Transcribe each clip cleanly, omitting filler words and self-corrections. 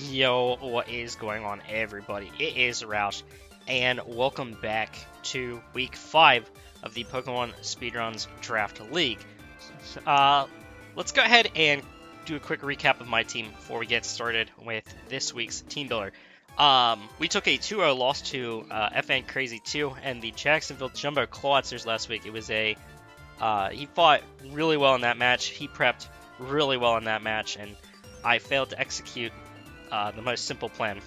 Yo, what is going on, everybody? It is Roush, and welcome back to week 5 of the Pokemon Speedruns Draft League. Let's go ahead and do a quick recap of my team before we get started with this week's team builder. We took a 2-0 loss to FN Crazy 2 and the Jacksonville Jumbo Clawsters last week. It was he fought really well in that match. He prepped really well in that match, and I failed to execute the most simple plan.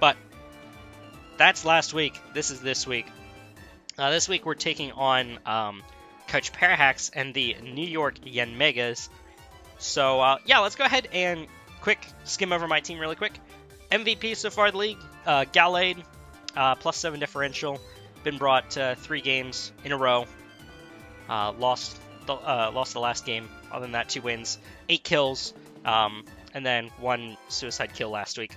But that's last week. This is this week. This week we're taking on Coach Parahax and the New York Yanmegas. So yeah, let's go ahead and quick skim over my team really quick. MVP so far in the league, Gallade, +7 differential. Been brought 3 games in a row. Lost the last game. Other than that, 2 wins, 8 kills. And then 1 suicide kill last week.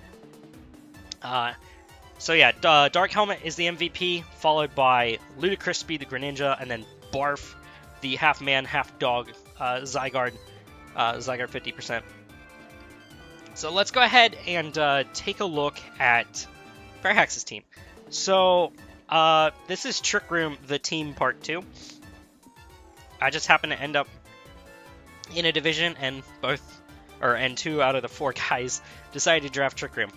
So yeah, Dark Helmet is the MVP, followed by Ludicrous Speed, the Greninja, and then Barf, the half-man, half-dog Zygarde 50%. So let's go ahead and take a look at Parahax's team. So this is Trick Room, the team part 2. I just happened to end up in a division, and 2 out of the 4 guys decided to draft Trick Room.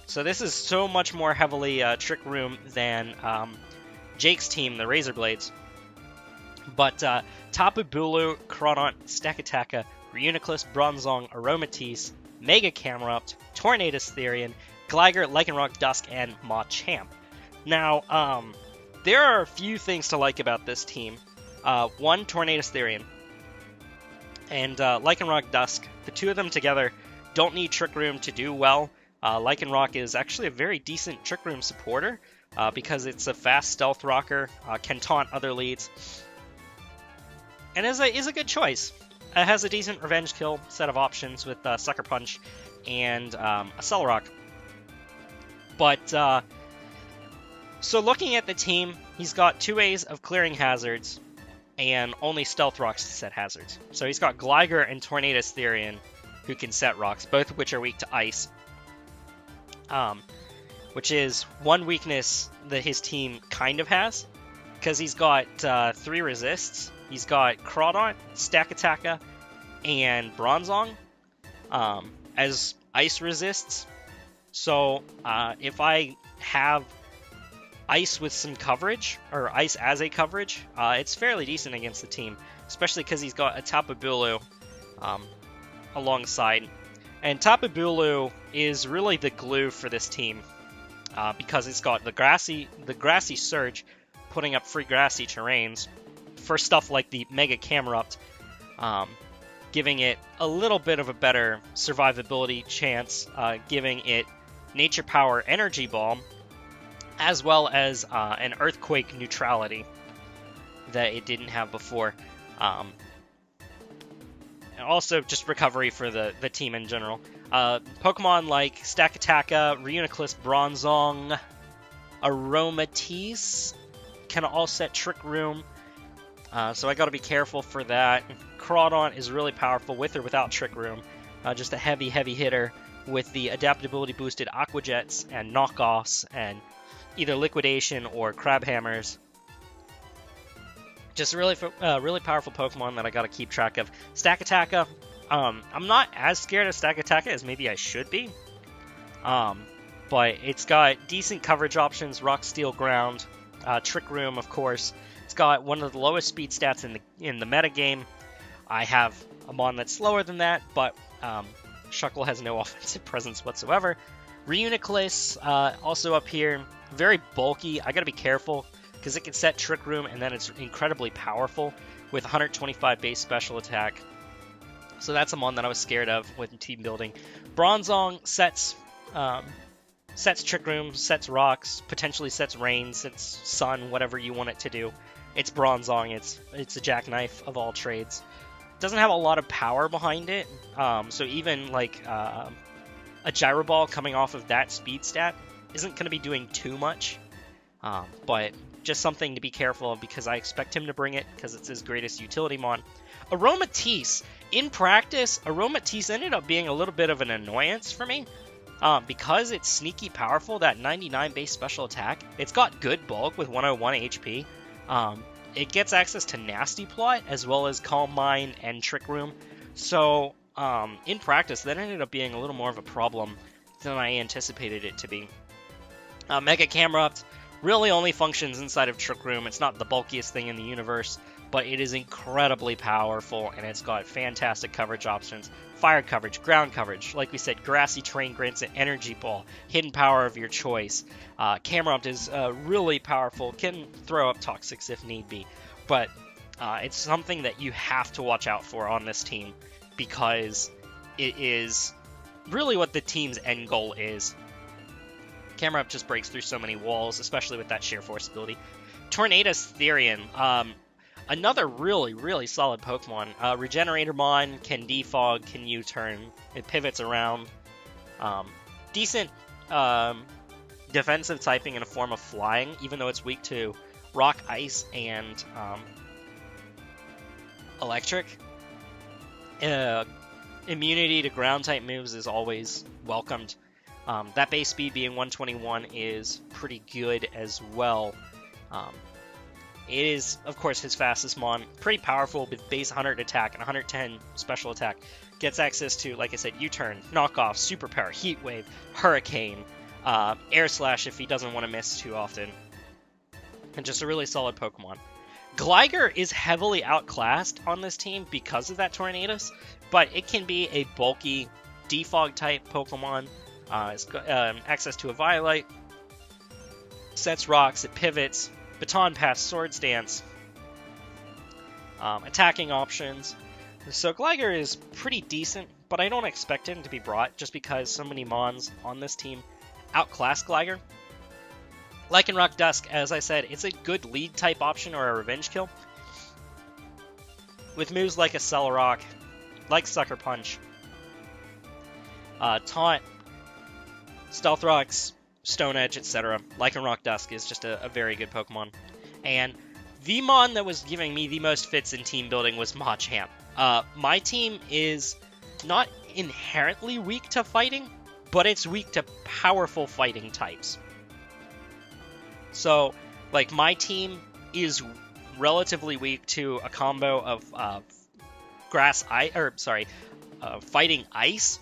So this is so much more heavily Trick Room than Jake's team, the Razor Blades. But Tapu Bulu, Crawdaunt, Stakataka, Reuniclus, Bronzong, Aromatisse, Mega Camerupt, Tornadus Therian, Gligar, Lycanroc, Dusk, and Machamp. Now, there are a few things to like about this team. 1, Tornadus Therian, and Lycanroc Dusk. The 2 of them together don't need Trick Room to do well. Lycanroc is actually a very decent Trick Room supporter because it's a fast stealth rocker, can taunt other leads, and is a good choice. It has a decent revenge kill set of options with Sucker Punch and a Celerock. But, so looking at the team, he's got 2 ways of clearing hazards, and only Stealth Rocks to set hazards. So he's got Gligar and Tornadus Therian, who can set rocks, both of which are weak to Ice. Which is one weakness that his team kind of has, because he's got 3 resists. He's got Crawdaunt, Stakataka, and Bronzong as Ice resists. So if I have Ice with some coverage, or Ice as a coverage, it's fairly decent against the team, especially because he's got a Tapu Bulu alongside. And Tapu Bulu is really the glue for this team, because it's got the grassy Surge, putting up free grassy terrains for stuff like the Mega Camerupt, giving it a little bit of a better survivability chance, giving it Nature Power Energy Ball, as well as an Earthquake neutrality that it didn't have before. And also just recovery for the team in general. Pokemon like Stakataka, Reuniclus, Bronzong, Aromatisse can all set Trick Room. So I gotta be careful for that. Crawdaunt is really powerful with or without Trick Room. Just a heavy hitter with the adaptability boosted Aqua Jets and knockoffs and either liquidation or crab hammers. Just really powerful Pokemon that I gotta keep track of. Stakataka, I'm not as scared of Stakataka as maybe I should be. But it's got decent coverage options, Rock, Steel, Ground, Trick Room, of course. It's got one of the lowest speed stats in the metagame. I have a Mon that's slower than that, but Shuckle has no offensive presence whatsoever. Reuniclus, also up here, very bulky. I gotta be careful because it can set Trick Room, and then it's incredibly powerful with 125 base special attack. So that's a Mon that I was scared of with team building. Bronzong sets Trick Room, sets rocks, potentially sets rain, sets sun, whatever you want it to do. It's Bronzong. It's a jackknife of all trades. Doesn't have a lot of power behind it, so even like a Gyro Ball coming off of that speed stat isn't going to be doing too much, but just something to be careful of because I expect him to bring it because it's his greatest utility Mon. Aromatisse. In practice, Aromatisse ended up being a little bit of an annoyance for me Because it's sneaky powerful, that 99 base special attack, it's got good bulk with 101 HP. It gets access to Nasty Plot, as well as Calm Mind and Trick Room. So, in practice, that ended up being a little more of a problem than I anticipated it to be. Mega Camerupt really only functions inside of Trick Room. It's not the bulkiest thing in the universe, but it is incredibly powerful, and it's got fantastic coverage options. Fire coverage, ground coverage, like we said, Grassy Terrain grants an Energy Ball, hidden power of your choice. Camerupt is really powerful, can throw up Toxics if need be, but it's something that you have to watch out for on this team, because it is really what the team's end goal is. Camerupt just breaks through so many walls, especially with that sheer force ability. Tornadus Therian, another really, really solid Pokemon. Regenerator Mon, can defog, can U-turn, it pivots around. Decent defensive typing in a form of flying, even though it's weak to rock, ice, and electric. Immunity to ground type moves is always welcomed. That base speed being 121 is pretty good as well. It is, of course, his fastest mon. Pretty powerful with base 100 attack and 110 special attack. Gets access to, like I said, U-turn, knockoff, superpower, heat wave, hurricane, air slash if he doesn't want to miss too often. And just a really solid Pokemon. Gligar is heavily outclassed on this team because of that Tornadus, but it can be a bulky defog type Pokemon. It's got access to a Violite, sets rocks, it pivots, Baton Pass, Swords Dance, attacking options. So Gligar is pretty decent, but I don't expect him to be brought just because so many Mons on this team outclass Gligar. Lycanroc Dusk, as I said, it's a good lead type option or a revenge kill. With moves like Accelerock, like Sucker Punch, Taunt, Stealth Rocks, Stone Edge, etc. Lycanroc Dusk is just a very good Pokemon. And the Mon that was giving me the most fits in team building was Machamp. My team is not inherently weak to fighting, but it's weak to powerful fighting types. So, like, my team is relatively weak to a combo of fighting ice.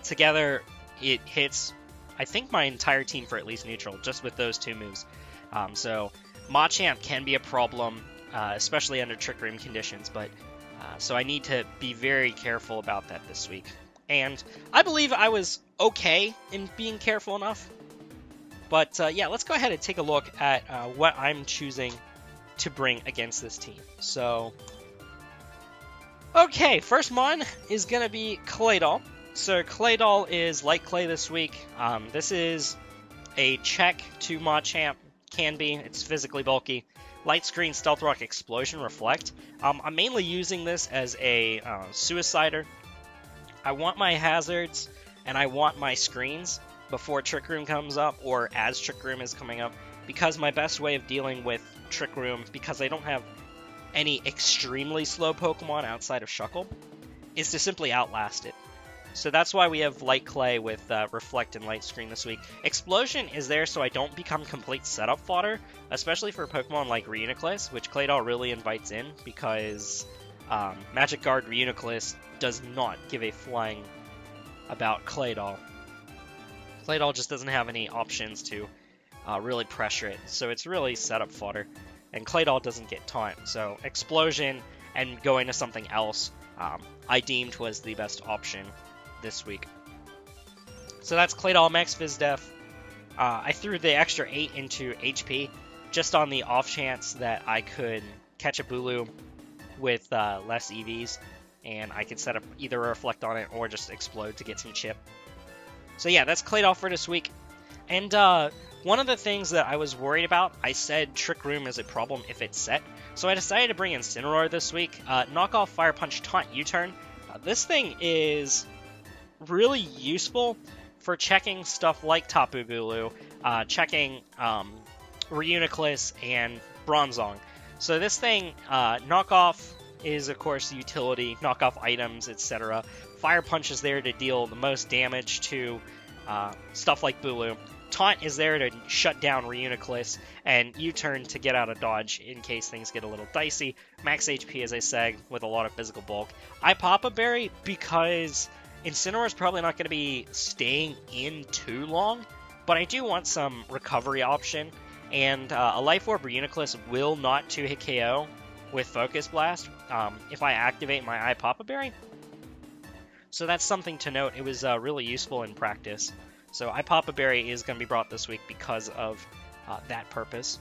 Together, it hits, I think, my entire team for at least neutral, just with those two moves. So, Machamp can be a problem, especially under Trick Room conditions, but so I need to be very careful about that this week. And I believe I was okay in being careful enough. But yeah, let's go ahead and take a look at what I'm choosing to bring against this team. So, okay, first Mon is going to be Claydol. So Claydol is Light Clay this week. This is a check to Machamp. Can be. It's physically bulky. Light Screen, Stealth Rock, Explosion, Reflect. I'm mainly using this as a Suicider. I want my hazards and I want my screens before Trick Room comes up, or as Trick Room is coming up, because my best way of dealing with Trick Room, because I don't have any extremely slow Pokemon outside of Shuckle, is to simply outlast it. So that's why we have Light Clay with Reflect and Light Screen this week. Explosion is there so I don't become complete setup fodder, especially for a Pokemon like Reuniclus, which Claydol really invites in, because Magic Guard Reuniclus does not give a flying about Claydol. Claydol just doesn't have any options to really pressure it, so it's really setup fodder. And Claydol doesn't get taunt, so Explosion and going to something else I deemed was the best option this week. So that's Claydol Max Vizdef. I threw the extra 8 into HP just on the off chance that I could catch a Bulu with less EVs, and I could set up either a Reflect on it or just Explode to get some chip. So yeah, that's Claydol for this week. And one of the things that I was worried about, I said Trick Room is a problem if it's set. So I decided to bring Incineroar this week. Knock off Fire Punch, Taunt, U-turn. This thing is really useful for checking stuff like Tapu Bulu, checking Reuniclus and Bronzong. So this thing, knock off is, of course, utility, knock off items, etc. Fire Punch is there to deal the most damage to stuff like Bulu. Taunt is there to shut down Reuniclus, and U-turn to get out of dodge in case things get a little dicey. Max HP, as I said, with a lot of physical bulk. I pop a berry because Incineroar is probably not going to be staying in too long, but I do want some recovery option, and a Life Orb Reuniclus will not 2-hit KO with Focus Blast if I activate my I Papa Berry. So that's something to note. It was really useful in practice. So I Papa Berry is going to be brought this week because of that purpose.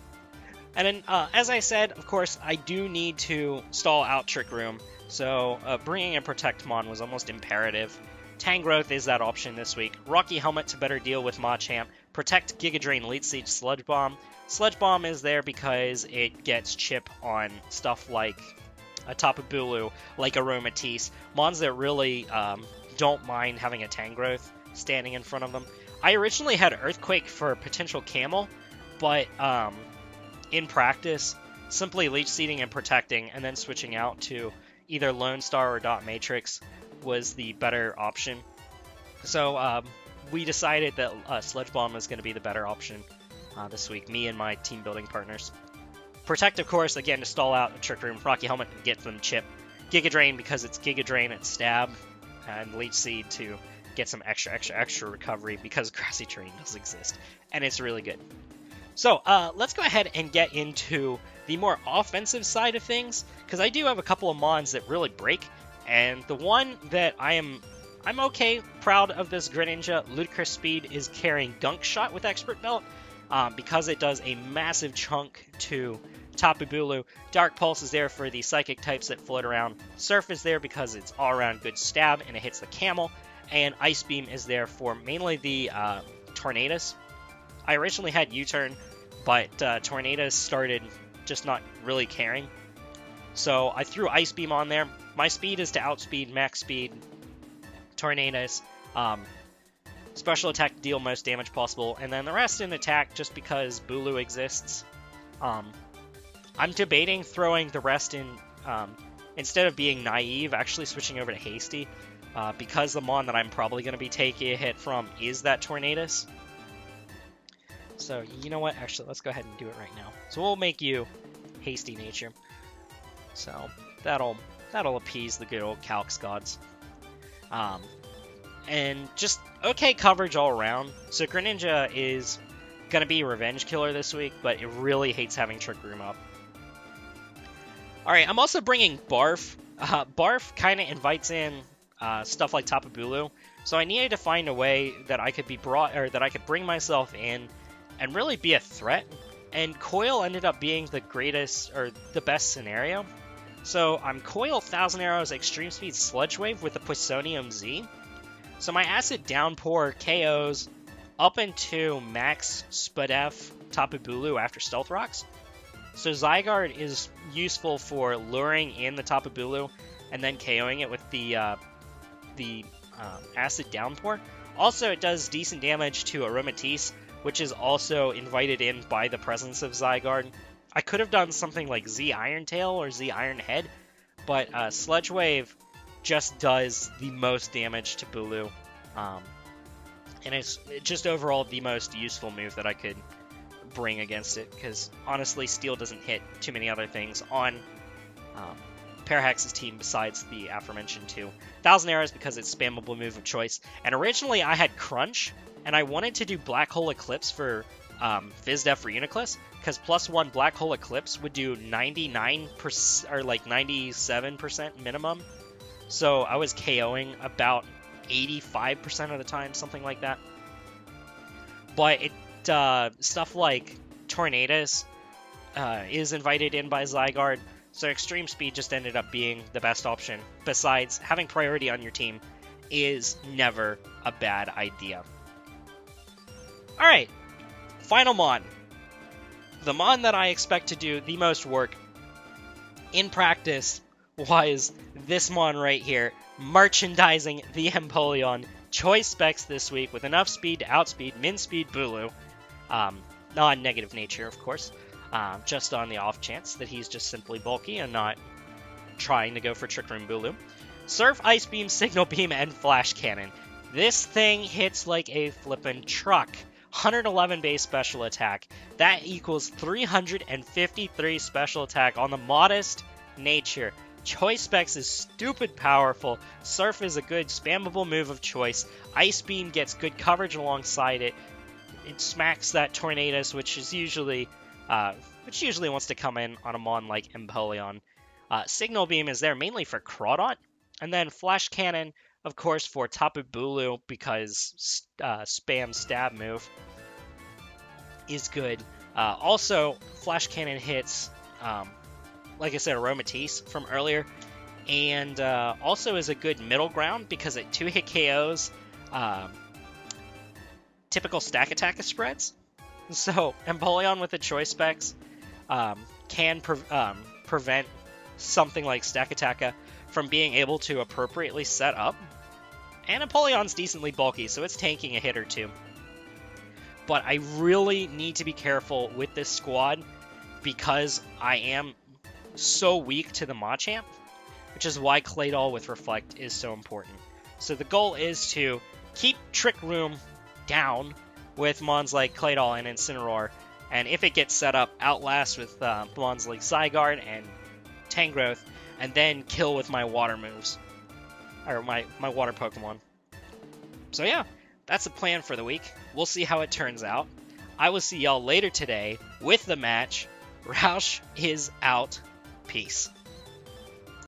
And then, as I said, of course, I do need to stall out Trick Room. So bringing in Protect Mon was almost imperative. Tangrowth is that option this week. Rocky Helmet to better deal with Machamp. Protect Giga Drain, Leech Seed, Sludge Bomb. Sludge Bomb is there because it gets chip on stuff like a Tapu Bulu, like Aromatisse. Mons that really don't mind having a Tangrowth standing in front of them. I originally had Earthquake for potential Camel, but in practice, simply Leech Seeding and Protecting, and then switching out to either Lone Star or Dot Matrix was the better option. So we decided that Sludge Bomb is going to be the better option this week, me and my team building partners. Protect, of course, again, to stall out a Trick Room. Rocky Helmet to get them chip. Giga Drain because it's Giga Drain, it's Stab, and Leech Seed to get some extra recovery because Grassy Terrain does exist, and it's really good. So let's go ahead and get into the more offensive side of things, because I do have a couple of Mons that really break, and the one that I'm okay proud of this Greninja. Ludicrous Speed is carrying Gunk Shot with Expert Belt because it does a massive chunk to Tapu Bulu. Dark Pulse is there for the Psychic types that float around. Surf is there because it's all around good stab and it hits the Camel. And Ice Beam is there for mainly the Tornadus. I originally had U-turn, but Tornadus started just not really caring. So I threw Ice Beam on there. My speed is to outspeed max speed Tornadus. Special attack to deal most damage possible, and then the rest in attack just because Bulu exists. I'm debating throwing the rest in, instead of being naive, actually switching over to Hasty. Because the Mon that I'm probably going to be taking a hit from is that Tornadus. So, you know what? Actually, let's go ahead and do it right now. So we'll make you Hasty Nature. So, that'll appease the good old Calx gods. And just okay coverage all around. So Greninja is going to be a revenge killer this week, but it really hates having Trick Room up. Alright, I'm also bringing Barf. Barf kind of invites in stuff like Tapu Bulu, so I needed to find a way that I could be brought, or that I could bring myself in and really be a threat. And Coil ended up being the greatest, or the best scenario. So I'm Coil 1000 Arrows Extreme Speed Sludge Wave with the Poisonium Z. So my Acid Downpour KOs up into max Spadef Tapu Bulu after Stealth Rocks. So Zygarde is useful for luring in the Tapu Bulu and then KOing it with the Acid Downpour. Also, it does decent damage to Aromatisse, which is also invited in by the presence of Zygarde. I could have done something like Z Iron Tail or Z Iron Head, but Sludge Wave just does the most damage to Bulu. And it's just overall the most useful move that I could bring against it, because honestly, Steel doesn't hit too many other things on Parahax's team besides the aforementioned two. 1000 Arrows because it's spammable move of choice. And originally I had Crunch, and I wanted to do Black Hole Eclipse for Fizdef for Uniclus, because +1 Black Hole Eclipse would do 99% or like 97% minimum. So I was KOing about 85% of the time, something like that. But it stuff like Tornadus is invited in by Zygarde, so Extreme Speed just ended up being the best option. Besides, having priority on your team is never a bad idea. Alright, final Mon. The Mon that I expect to do the most work in practice was this Mon right here, merchandising the Empoleon. Choice specs this week with enough speed to outspeed min speed Bulu. Non-negative nature, of course. Just on the off chance that he's just simply bulky and not trying to go for Trick Room Bulu. Surf, Ice Beam, Signal Beam, and Flash Cannon. This thing hits like a flippin' truck. 111 base special attack. That equals 353 special attack on the modest nature. Choice Specs is stupid powerful. Surf is a good spammable move of choice. Ice Beam gets good coverage alongside it. It smacks that Tornadus, which usually wants to come in on a mon like Empoleon. Signal Beam is there mainly for Crawdaunt, and then Flash Cannon, of course, for Tapu Bulu because spam stab move is good. Also, Flash Cannon hits, like I said, Aromatisse from earlier, and also is a good middle ground because it 2-hit KOs typical stack attack spreads. So Empoleon with the choice specs can prevent something like Stack Attacka from being able to appropriately set up. And Empoleon's decently bulky, so it's tanking a hit or two. But I really need to be careful with this squad because I am so weak to the Machamp, which is why Claydol with Reflect is so important. So the goal is to keep Trick Room down with mons like Claydol and Incineroar, and if it gets set up, outlast with mons like Zygarde and Tangrowth, and then kill with my water moves, or my water Pokemon. So yeah, that's the plan for the week. We'll see how it turns out. I will see y'all later today with the match. Roush is out. Peace.